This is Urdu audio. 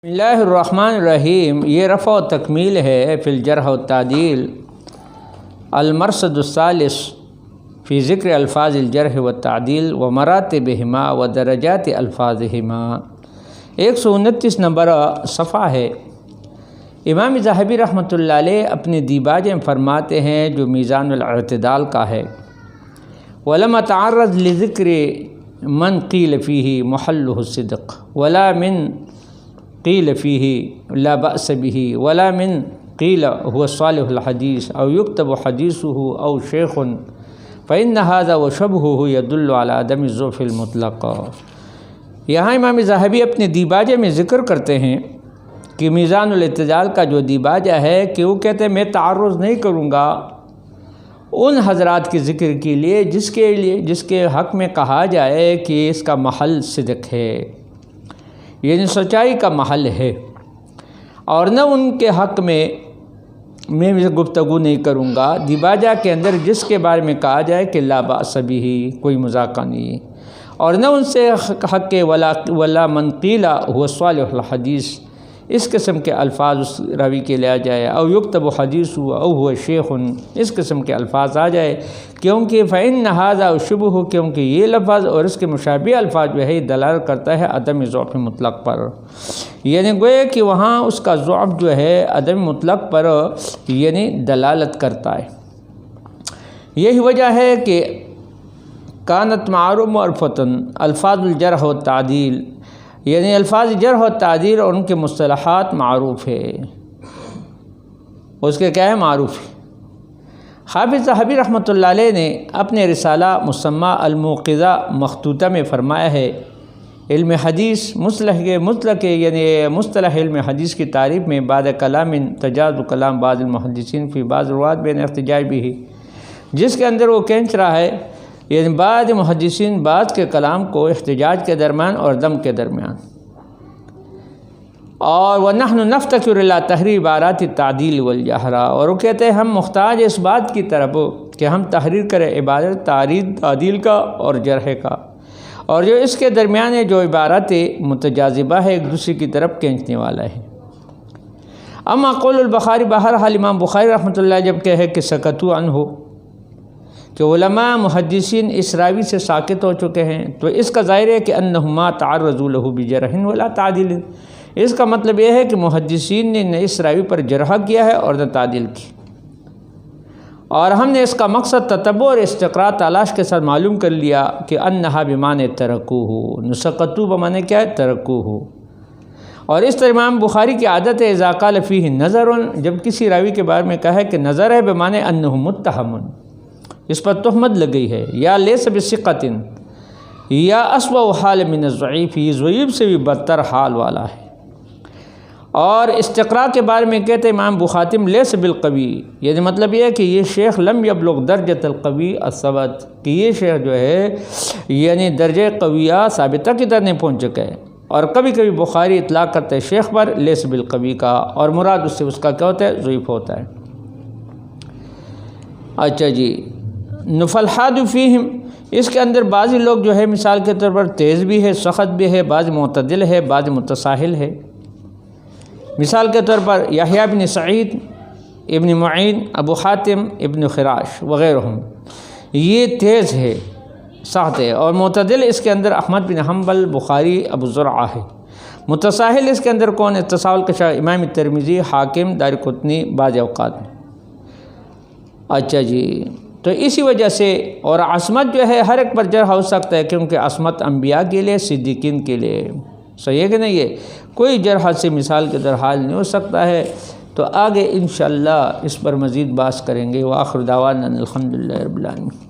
بسم اللہ الرحمن الرحیم۔ یہ رفع و تکمیل ہے فی الجرح و تعدیل، المرصد الثالث فی ذکر الفاظ الجرح و تعدیل و مراتبہما و درجات الفاظہما۔ 129 نمبر صفحہ ہے۔ امام ذہبی رحمۃ اللہ علیہ اپنے دیباج میں فرماتے ہیں جو میزان الاعتدال کا ہے، وَلَمْ أَتَعَرَّضْ لِذِكْرِ مَنْ قِيلَ فِيهِ مُحَلُّهُ الصِّدْقُ وَلَا مِنْ قِيلَ فِيهِ لَا بَأْسَ بِهِ وَلَا مِنْ قِيلَ هُوَ صَالِحُ الْحَدِيثِ أَوْ يُكْتَبُ حَدِيثُهُ أَوْ شَيْخٌ فَإِنَّ هَذَا وَشَبْهُهُ يَدُلُّ عَلَى عَدَمِ الضَّعْفِ الْمُطْلَقِ۔ یہاں امام ذہبی اپنے دیباجے میں ذکر کرتے ہیں کہ میزان الاعتدال کا جو دیباجہ ہے کہ وہ کہتے ہیں میں تعرض نہیں کروں گا ان حضرات کے ذکر کے لیے جس کے حق میں کہا جائے کہ اس کا محل صدق ہے، یعنی سچائی کا محل ہے، اور نہ ان کے حق میں گفتگو نہیں کروں گا دیباجہ کے اندر جس کے بارے میں کہا جائے کہ لا بأس بہ، کوئی مذاقہ نہیں، اور نہ ان سے حق کے ولا من قیل هو صالح الحدیث، اس قسم کے الفاظ اس راوی کے لیا جائے، او یکتب حدیث او هو شیخ، اس قسم کے الفاظ آ جائے، کیونکہ فإن هذا شبہ، کیونکہ یہ لفظ اور اس کے مشابہ الفاظ جو ہے دلالت کرتا ہے عدم ضعف مطلق پر، یعنی گویا کہ وہاں اس کا ضعف جو ہے عدم مطلق پر یعنی دلالت کرتا ہے۔ یہی وجہ ہے کہ کانت معروف معرفتن الفاظ الجرح و تعدیل، یعنی الفاظ جرح و تعدیل اور ان کے مصطلحات معروف ہے، اس کے کیا ہے معروف ہے۔ حافظ ذہبی رحمۃ اللہ علیہ نے اپنے رسالہ مسمى الموقظہ مخطوطہ میں فرمایا ہے، علم حدیث مطلق یعنی مصطلح علم حدیث کی تعریف میں بعد کلام تجاز کلام بعض المحدثین فی بعض روات بین احتجاج بھی، جس کے اندر وہ کھینچ رہا ہے یعنی بعض محدثین بعض کے کلام کو احتجاج کے درمیان اور دم کے درمیان، اور وَنَحْنُ نَفْتَقِرُ إِلَىٰ تحریر عبارات التعدیل والجہرہ، اور وہ کہتے ہیں ہم محتاج اس بات کی طرف کہ ہم تحریر کریں عبارت تعدیل کا اور جرح کا، اور جو اس کے درمیان ہے جو عبارت متجاذبہ ہے ایک دوسرے کی طرف کھینچنے والا ہے۔ اما قول البخاری، بہرحال امام بخاری رحمۃ اللہ جب کہے کہ سکتو عنہ، کہ علماء محدثین اس راوی سے ساکت ہو چکے ہیں، تو اس کا ظاہر ہے کہ انہما تعرضوا له بجرح ولا تعدیل، اس کا مطلب یہ ہے کہ محدثین نے نہ اس راوی پر جرح کیا ہے اور نہ تعدیل کی، اور ہم نے اس کا مقصد تتبع اور استقراء تلاش کے ساتھ معلوم کر لیا کہ انہا بمعنی ترکوہ، نسقتو بمعنی کیا ہے ترکوہ، اور اس طرح امام بخاری کی عادت ہے اذا قال فیہ نظر، جب کسی راوی کے بارے میں کہا ہے کہ نظر ہے بمعنی انہ متہم، اس پر تہمت لگ گئی ہے، یا لیس بثقۃ، یا اسوأ حال من الضعیف، یہ ضعیف سے بھی بدتر حال والا ہے۔ اور استقراء کے بارے میں کہتے ہیں امام بخاتم لیس بالقوی، یعنی مطلب یہ ہے کہ یہ شیخ لم یبلغ درجۃ القوی الثبت، کہ یہ شیخ جو ہے یعنی درجہ قویہ ثابتہ کی طرح نہیں پہنچ چکا ہے، اور کبھی کبھی بخاری اطلاق کرتے ہیں شیخ پر لیس بالقوی کا، اور مراد اس سے اس کا کیا ہوتا ہے ضعیف ہوتا ہے۔ اچھا جی، نفلحاد فیہم، اس کے اندر بعضی لوگ جو ہے مثال کے طور پر تیز بھی ہے، سخت بھی ہے، بعض معتدل ہے، بعض متساہل ہے۔ مثال کے طور پر یحییٰ بن سعید، ابن معین، ابو حاتم، ابن خراش وغیرہ، یہ تیز ہے، سخت ہے، اور معتدل اس کے اندر احمد بن حنبل، بخاری، ابو زرعہ ہے۔ متساہل اس کے اندر کون ہے؟ تساہل کا شاہ امام ترمذی، حاکم، دارقطنی بعض اوقات میں۔ اچھا جی، تو اسی وجہ سے، اور عصمت جو ہے ہر ایک پر جرح ہو سکتا ہے، کیونکہ عصمت انبیاء کے لیے، صدیقین کے لیے، صحیح ہے کہ نہیں؟ یہ کوئی جرح سے مثال کے طور حال نہیں ہو سکتا ہے۔ تو آگے انشاءاللہ اس پر مزید بحث کریں گے۔ وآخر دعوانا الحمدللہ رب العالمین۔